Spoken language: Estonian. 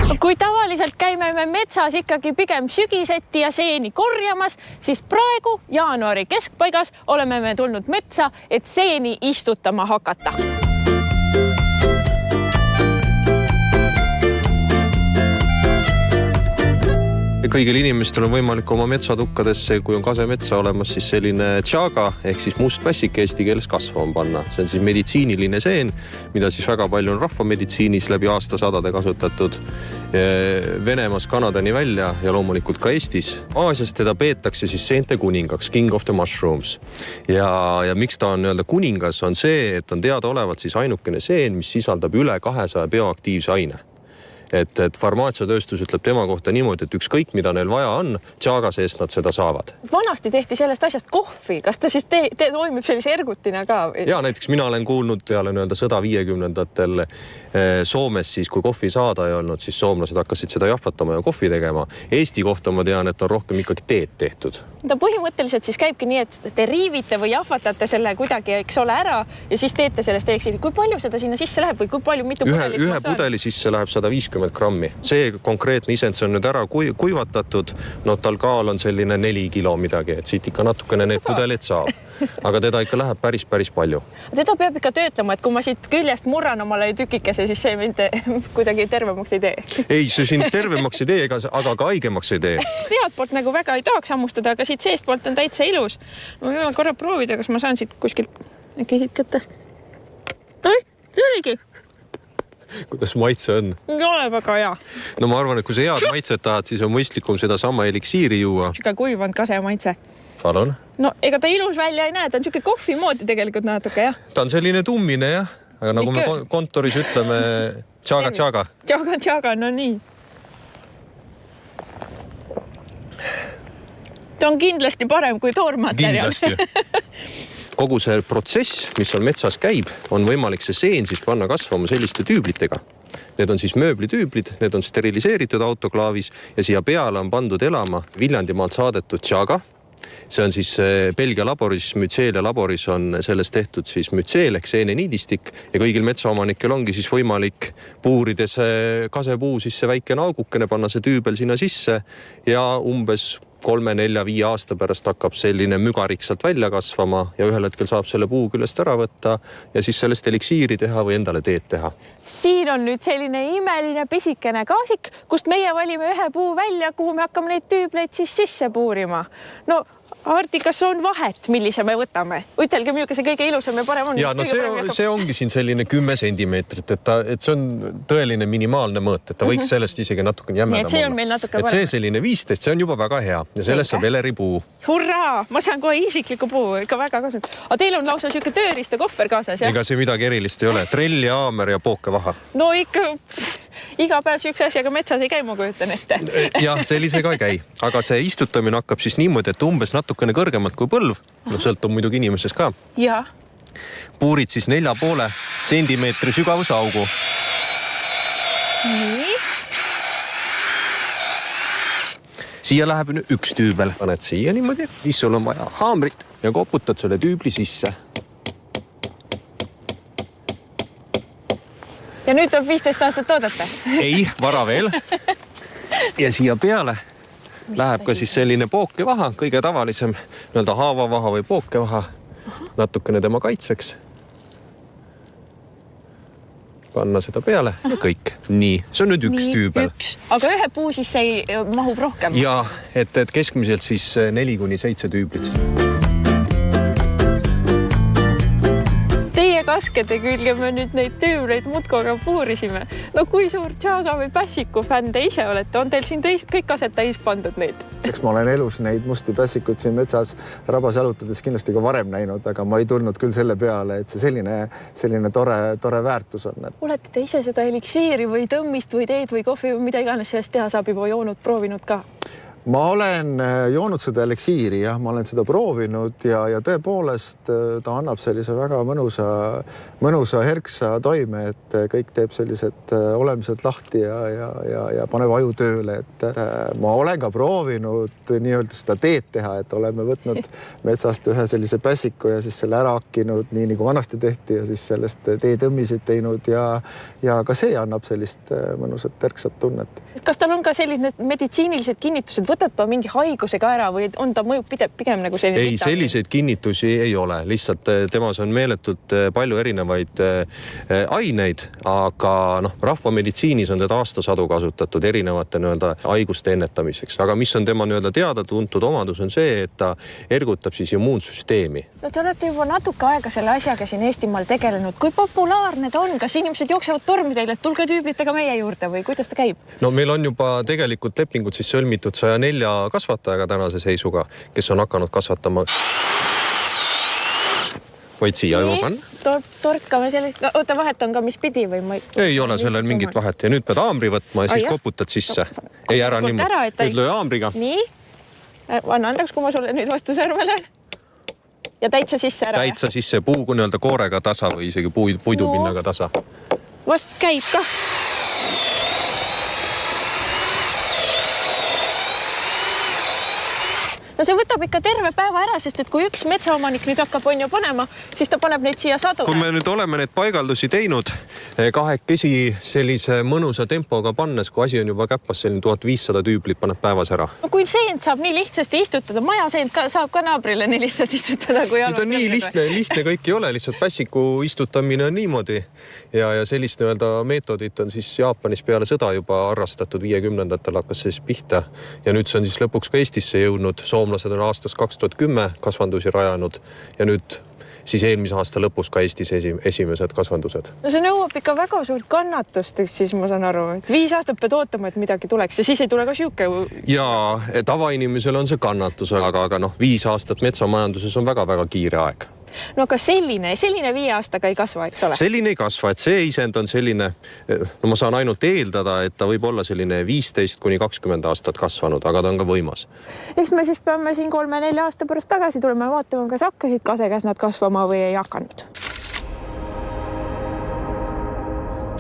Kui tavaliselt käime me metsas ikkagi pigem sügiseti ja seeni korjamas, siis praegu jaanuari keskpaigas oleme me tulnud metsa, et seeni istutama hakata. Kõigil inimestel on võimalik oma metsatukkadesse, kui on kasemetsa olemas, siis selline tšaga ehk siis must pässik eesti keeles kasvama panna. See on siis meditsiiniline seen, mida siis väga palju on rahvameditsiinis läbi aastasadade kasutatud. Venemaas Kanadani välja ja loomulikult ka Eestis. Aasias teda peetakse siis seente kuningaks, king of the mushrooms. Ja miks ta on kuningas, on see, et on teada olevat siis ainukene seen, mis sisaldab üle 200 bioaktiivse aine. Et farmaatsiatööstus ütleb tema kohta niimoodi, et ükskõik mida neil vaja on, tšaga seest nad seda saavad. Vanasti tehti sellest asjast kohvi. Kas ta siis toimib sellise ergutina ka? Ja näiteks mina olen kuulnud peale sõda 50-ndatel Soomes siis, kui kohvi saada ei olnud, siis soomlased hakkasid seda jahvatama ja kohvi tegema. Eesti kohta ma tean, et on rohkem ikkagi teed tehtud. Ta põhimõtteliselt siis käibki nii, et te riivite või jahvatate selle kuidagi, eks ole, ära ja siis teete sellest eksiili. Kui palju seda sinna sisse läheb või kui palju mitu pudelit? Ühe pudeli sisse läheb 150 grammi. See konkreetne isend, see on nüüd ära kuivatatud. No tal kaal on selline 4 kilo midagi, et siit ikka natukene need pudelid saab. Aga teda ikka läheb päris palju. Teda peab ikka töötlema, et kui ma siit küljest murran omale tükikese, siis see mind kuidagi tervemaks ei tee. Ei, see sind tervemaks ei tee, aga ka haigemaks ei tee. Pead poolt nagu väga ei tahaks hammustada, aga siit seest poolt on täitsa ilus. Ma võin korra proovida, kas ma saan siit kuskilt äkki siit kätte. See oligi. Kuidas maitse on? Ei ole väga hea. No ma arvan, et kui sa head maitset tahad, siis on mõistlikum seda sama eliksiiri juua. Siuke kuivanud kase maitse. Palun? No ega ta ilus välja ei näe, ta on siuke kohvi moodi tegelikult natuke, jah. Ta on selline tummine, jah. Aga nagu me kontoris ütleme, tšaga. Tšaga, no nii. Ta on kindlasti parem kui toormaterjal. Kindlasti. Kogu see protsess, mis on metsas käib, on võimalik see seen siis panna kasvama selliste tüüblitega. Need on siis mööblitüüblid, need on steriliseeritud autoklaavis ja siia peale on pandud elama Viljandimaalt saadetud tšaga. See on siis Belgia laboris, Mütseelia laboris on sellest tehtud siis mütseel ehk seeneniidistik ja kõigil metsaomanikel ongi siis võimalik puurides kasepuu sisse väikene augukene, panna see tüübel sinna sisse ja umbes 3, 4, 5 aasta pärast hakkab selline mügarik sealt välja kasvama ja ühel hetkel saab selle puu küljest ära võtta ja siis sellest eliksiiri teha või endale teed teha. Siin on nüüd selline imeline pisikene gaasik, kust meie valime ühe puu välja, kuhu me hakkame neid tüübleid siis sisse puurima. No Hardi, kas on vahet, millise me võtame? Ütelge, milline see kõige ilusam ja parem on. Ja, no see ongi siin selline 10 sentimeetrit, et see on tõeline minimaalne mõõt, et ta võiks sellest isegi natukene jämedam olla. See on meil natuke parem. Et see selline 15, see on juba väga hea ja sellest saab eleripuu. Hurraa! Ma saan kohe isikliku puu, ikka väga kasulik. Aga teil on lausa siuke tööriista kohver kaasas, jah? Ega see midagi erilist ei ole. Trell ja haamer ja pookevaha. No ikka iga päev siukse asjaga metsas ei käi, ma kujutan ette. Jah, sellisega ei käi. Aga see istutamine hakkab siis niimoodi, et umbes natukene kõrgemalt kui põlv. No sõltub muidugi inimesest ka. Ja. Puurid siis 4,5 sentimeetri sügavuse augu. Nii. Siia läheb üks tüübel. Paned siia niimoodi. Siis sul on vaja haamrit ja koputad selle tüübli sisse. Ja nüüd tuleb 15 aastat oodata. Ei, vara veel. Ja siia peale läheb ka siis selline pookevaha, kõige tavalisem haavavaha või pookevaha, natukene tema kaitseks. Panna seda peale ja kõik. Nii, see on nüüd üks tüübel. Aga ühe puu siis ei mahub rohkem? Ja, et keskmiselt siis 4-7 tüüblit. Kaskede külge me nüüd neid tüübleid mutkoga puurisime. No kui suur tšaga või pässiku fänn te ise olete? On teil siin kõik asjad täis pandud neid? Eks ma olen elus neid musti pässikud siin metsas rabas jalutades kindlasti ka varem näinud, aga ma ei tulnud küll selle peale, et see selline tore väärtus on. Olete te ise seda eliksiiri või tõmmist või teed või kohvi või mida iganes sellest teha saab juba joonud, proovinud ka? ma olen joonud seda eliksiiri, jah, ma olen seda proovinud ja tõepoolest ta annab sellise väga mõnusa herksa toime, et kõik teeb sellised olemised lahti ja paneb aju tööle, et ma olen ka proovinud nii-öelda seda teed teha, et oleme võtnud metsast ühe sellise pässiku ja siis selle ära hakkinud, nii nagu vanasti tehti ja siis sellest teetõmmisid teinud ja ka see annab sellist mõnusat herksat tunnet. Kas tal on ka selline meditsiinilised kinnitused, võtad pa mingi haigusega ära või on ta mõjub pigem nagu selline? Ei, selliseid kinnitusi ei ole. Lihtsalt temas on meeletult palju erinevaid aineid, aga rahvameditsiinis on teda aastasadu kasutatud erinevate haiguste ennetamiseks. Aga mis on tema teada tuntud omadus on see, et ta ergutab siis immuunsüsteemi. No te olete juba natuke aega selle asjaga siin Eestimaal tegelenud. Kui populaarne ta on? Kas inimesed jooksevad tormi teile, et tulge tüüblitega meie juurde või kuidas ta käib? No meil on juba tegelikult lepingud siis sõlmitud 104 kasvatajaga tänase seisuga, kes on hakanud kasvatama. Võid siia juba panna? Torkame selle... Oota, vahet on ka mis pidi või ma... Ei ole sellel mingit vahet ja nüüd pead haamri võtma ja siis koputad sisse. Ei ära niimoodi. Nüüd löö haamriga. Nii. Anna andaks, kui ma sulle nüüd vastu sõrme lähen. Ja täitsa sisse ära. Täitsa sisse puugu koorega tasa või isegi puidupinnaga tasa. Vast käib ka. No see võtab ikka terve päeva ära, sest et kui üks metsaomanik nüüd hakkab panema, siis ta paneb neid siia sadule. Kui me nüüd oleme need paigaldusi teinud, kahekesi sellise mõnusa tempoga pannes, kui asi on juba käppas, selline 1500 tüüblit paneb päevas ära. No kui seent saab nii lihtsasti istutada, maja seent saab ka naabrile nii lihtsalt istutada, kui ta nii lihtne kõik ei ole, lihtsalt pässiku istutamine on niimoodi ja sellist meetodit on siis Jaapanis peale sõda juba arrastatud 50-ndatel hakkas siis pihta ja nüüd see on siis lõpuks ka Eestisse jõudnud. Soomlased on aastast 2010 kasvandusi rajanud ja nüüd siis eelmise aasta lõpus ka Eestis esimesed kasvandused. No see nõuab ikka väga suurt kannatust, siis ma saan aru, et 5 aastat pead ootama, et midagi tuleks ja siis ei tule ka siuke. Ja tavainimesel on see kannatus, aga 5 aastat metsamajanduses on väga-väga kiire aeg. No aga selline 5 aastaga ei kasva, eks ole? Selline ei kasva, et see isend on selline, ma saan ainult eeldada, et ta võib olla selline 15–20 aastat kasvanud, aga ta on ka võimas. Eks me siis peame siin 3-4 aasta pärast tagasi tulema ja vaatama, kas hakkasid kasekäsnad kasvama või ei hakanud.